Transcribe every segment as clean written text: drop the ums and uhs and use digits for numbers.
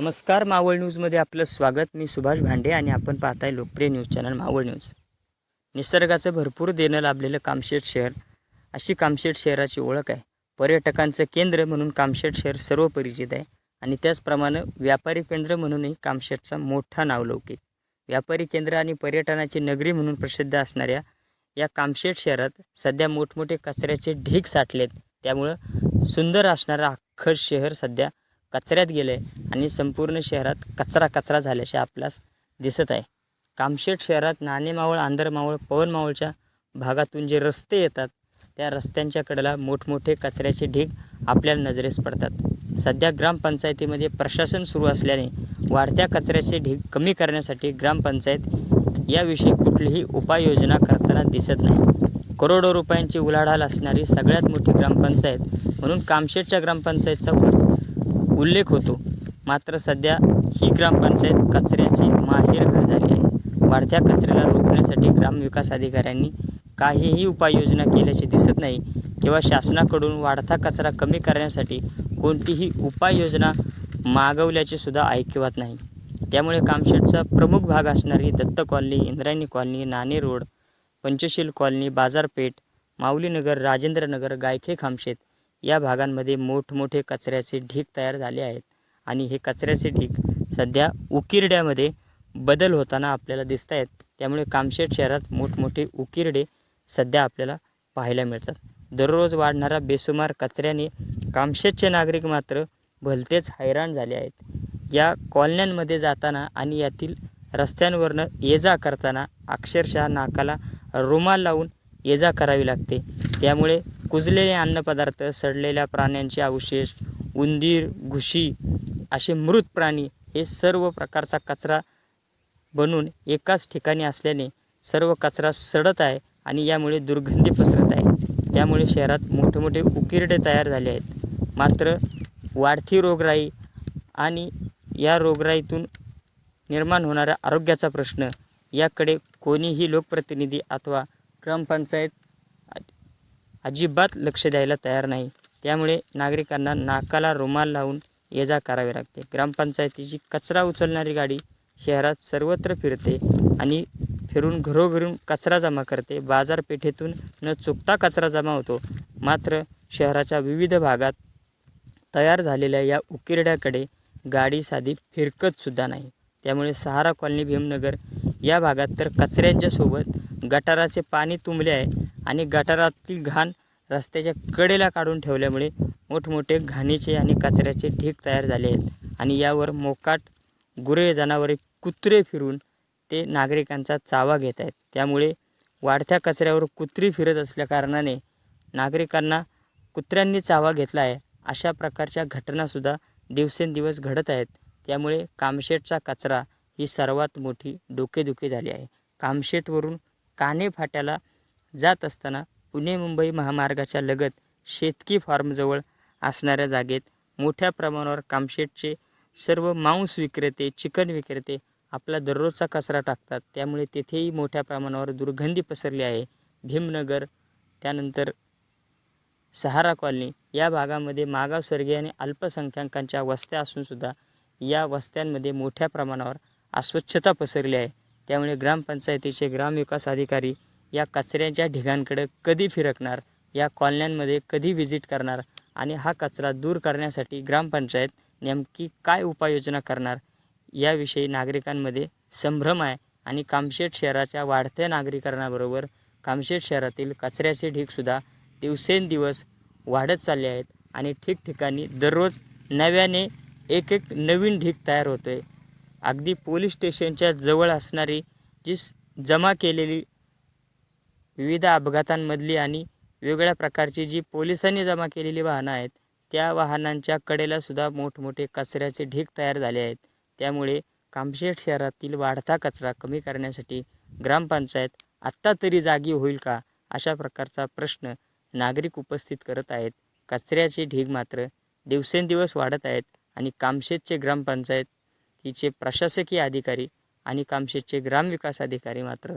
नमस्कार, मावळ न्यूजमध्ये आपलं स्वागत. मी सुभाष भांडे आणि आपण पाहताय लोकप्रिय न्यूज चॅनल मावळ न्यूज. निसर्गाचं भरपूर देणं लाभलेलं कामशेत शहर, अशी कामशेत शहराची ओळख आहे. पर्यटकांचं केंद्र म्हणून कामशेत शहर सर्व परिचित आहे आणि त्याचप्रमाणे व्यापारी केंद्र म्हणूनही कामशेतचा मोठा नावलौकिक. व्यापारी केंद्र आणि पर्यटनाची नगरी म्हणून प्रसिद्ध असणाऱ्या या कामशेत शहरात सध्या मोठमोठे कचऱ्याचे ढीग साठलेत. त्यामुळं सुंदर असणारं अख्खं शहर सध्या कचऱ्यात गेले आणि संपूर्ण शहरात कचरा झाल्याचे आपल्यास दिसत आहे. कामशेत शहरात नाणेमावळ, आंधरमावळ, पवनमावळच्या भागातून जे रस्ते येतात त्या रस्त्यांच्या कडेला मोठमोठे कचऱ्याचे ढीग आपल्याला नजरेस पडतात. सध्या ग्रामपंचायतीमध्ये प्रशासन सुरू असल्याने वाढत्या कचऱ्याचे ढीग कमी करण्यासाठी ग्रामपंचायत याविषयी कुठलीही उपाययोजना करताना दिसत नाही. करोडो रुपयांची उलाढाल असणारी सगळ्यात मोठी ग्रामपंचायत म्हणून कामशेतच्या ग्रामपंचायतचा उल्लेख होतो. मात्र सध्या ही ग्रामपंचायत कचऱ्याची माहेरघर झाली आहे. वाढत्या कचऱ्याला रोखण्यासाठी ग्रामविकास अधिकाऱ्यांनी काहीही उपाययोजना केल्याचे दिसत नाही किंवा शासनाकडून वाढता कचरा कमी करण्यासाठी कोणतीही उपाययोजना मागवल्याचे सुद्धा ऐकिवात नाही. त्यामुळे कामशेतचा प्रमुख भाग असणारी दत्त कॉलनी, इंद्रायणी कॉलनी, नाणे रोड, पंचशील कॉलनी, बाजारपेठ, माऊलीनगर, राजेंद्रनगर, गायखे खामशेत या भागांमध्ये मोठमोठे कचऱ्याचे ढीग तयार झाले आहेत आणि हे कचऱ्याचे ढीग सध्या उकिरड्यामध्ये बदल होताना आपल्याला दिसत आहेत. त्यामुळे कामशेत शहरात मोठमोठे उकिरडे सध्या आपल्याला पाहायला मिळतात. दररोज वाढणारा बेसुमार कचऱ्याने कामशेतचे नागरिक मात्र भलतेच हैराण झाले आहेत. या कॉलन्यांमध्ये जाताना आणि यातील रस्त्यांवरनं ये-जा करताना अक्षरशः नाकाला रुमाल लावून ये-जा करावी लागते. त्यामुळे कुजलेले अन्नपदार्थ, सडलेल्या प्राण्यांचे अवशेष, उंदीर, घुशी असे मृत प्राणी हे सर्व प्रकारचा कचरा बनून एकाच ठिकाणी असल्याने सर्व कचरा सडत आहे आणि यामुळे दुर्गंधी पसरत आहे. त्यामुळे शहरात मोठमोठे उकिरडे तयार झाले आहेत. मात्र वाढती रोगराई आणि या रोगराईतून निर्माण होणाऱ्या आरोग्याचा प्रश्न याकडे कोणीही लोकप्रतिनिधी अथवा ग्रामपंचायत अजिबात लक्ष द्यायला तयार नाही. त्यामुळे नागरिकांना नाकाला रुमाल लावून ये-जा करावी लागते. ग्रामपंचायतीची कचरा उचलणारी गाडी शहरात सर्वत्र फिरते आणि फिरून घरोघरून कचरा जमा करते. बाजारपेठेतून न चुकता कचरा जमा होतो. मात्र शहराच्या विविध भागात तयार झालेल्या या उकिरड्याकडे गाडी साधी फिरकतसुद्धा नाही. त्यामुळे सहारा कॉलनी, भीमनगर या भागात तर कचऱ्यांच्या सोबत गटाराचे पाणी तुंबले आहे आणि गटारातील घाण रस्त्याच्या कडेला काढून ठेवल्यामुळे मोठमोठे घाणीचे आणि कचऱ्याचे ढीग तयार झाले आहेत आणि यावर मोकाट गुरे, जनावरे, कुत्रे फिरून ते नागरिकांचा चावा घेत आहेत. त्यामुळे वाढत्या कचऱ्यावर कुत्री फिरत असल्याकारणाने नागरिकांना कुत्र्यांनी चावा घेतला आहे अशा प्रकारच्या घटनासुद्धा दिवसेंदिवस घडत आहेत. त्यामुळे कामशेतचा कचरा ही सर्वात मोठी डोकेदुखी झाली आहे. कामशेतवरून काणे फाट्याला जात असताना पुणे-मुंबई महामार्गाच्या लगत शेतकी फार्मजवळ असणाऱ्या जागेत मोठ्या प्रमाणावर कामशेतचे सर्व मांस विक्रेते, चिकन विक्रेते आपला दररोजचा कचरा टाकतात. त्यामुळे तेथेही मोठ्या प्रमाणावर दुर्गंधी पसरली आहे. भीमनगर, त्यानंतर सहारा कॉलनी या भागामध्ये मागासवर्गीय आणि अल्पसंख्याकांच्या वस्त्या असूनसुद्धा या वस्त्यांमध्ये मोठ्या प्रमाणावर अस्वच्छता पसरली आहे. त्यामुळे ग्रामपंचायतीचे ग्रामविकास अधिकारी या कचऱ्याच्या ढिगांकडे कधी फिरकणार, या कॉलन्यांमध्ये कधी व्हिजिट करणार आणि हा कचरा दूर करण्यासाठी ग्रामपंचायत नेमकी काय उपाययोजना करणार याविषयी नागरिकांमध्ये संभ्रम आहे. आणि कामशेत शहराच्या वाढत्या नागरीकरणाबरोबर कामशेत शहरातील कचऱ्याचे ढीगसुद्धा दिवसेंदिवस वाढत चालले आहेत आणि ठिकठिकाणी दररोज नव्याने एक नवीन ढीग तयार होतो आहे. अगदी पोलीस स्टेशनच्या जवळ असणारी जी जमा केलेली विविध अपघातांमधली आणि वेगवेगळ्या प्रकारची जी पोलिसांनी जमा केलेली वाहनं आहेत त्या वाहनांच्या कडेलासुद्धा मोठमोठे कचऱ्याचे ढीग तयार झाले आहेत. त्यामुळे कामशेत शहरातील वाढता कचरा कमी करण्यासाठी ग्रामपंचायत आत्ता तरी जागी होईल का अशा प्रकारचा प्रश्न नागरिक उपस्थित करत आहेत. कचऱ्याचे ढीग मात्र दिवसेंदिवस वाढत आहेत आणि कामशेतचे ग्रामपंचायत हिचे प्रशासकीय अधिकारी आणि कामशेतचे ग्रामविकास अधिकारी मात्र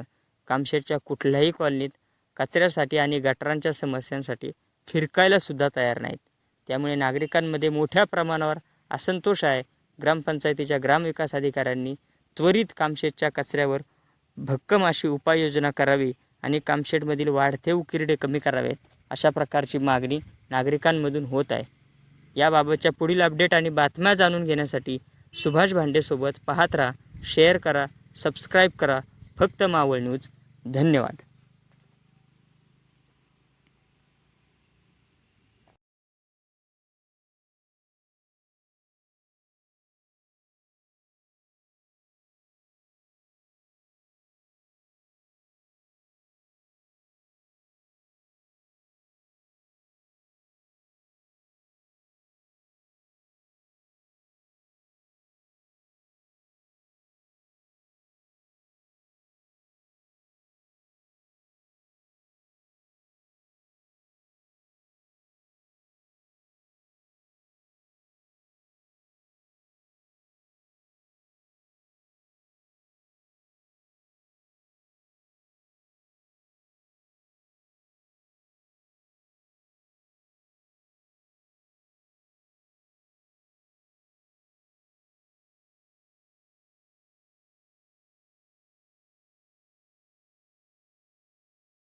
कामशेतच्या कुठल्याही कॉलनीत कचऱ्यासाठी आणि गटारांच्या समस्यांसाठी फिरकायला सुद्धा तयार नाहीत. त्यामुळे नागरिकांमध्ये मोठ्या प्रमाणावर असंतोष आहे ग्रामपंचायतीच्या ग्रामविकास अधिकाऱ्यांनी त्वरित कामशेतच्या कचऱ्यावर भक्कम अशी उपाययोजना करावी आणि कामशेतमधील वाढते उकिरडे कमी करावेत, अशा प्रकारची मागणी नागरिकांमधून होत आहे. याबाबतच्या पुढील अपडेट आणि बातम्या जाणून घेण्यासाठी सुभाष भांडेसोबत पाहत राहा, शेअर करा, सबस्क्राईब करा. फक्त मावळ न्यूज. धन्यवाद.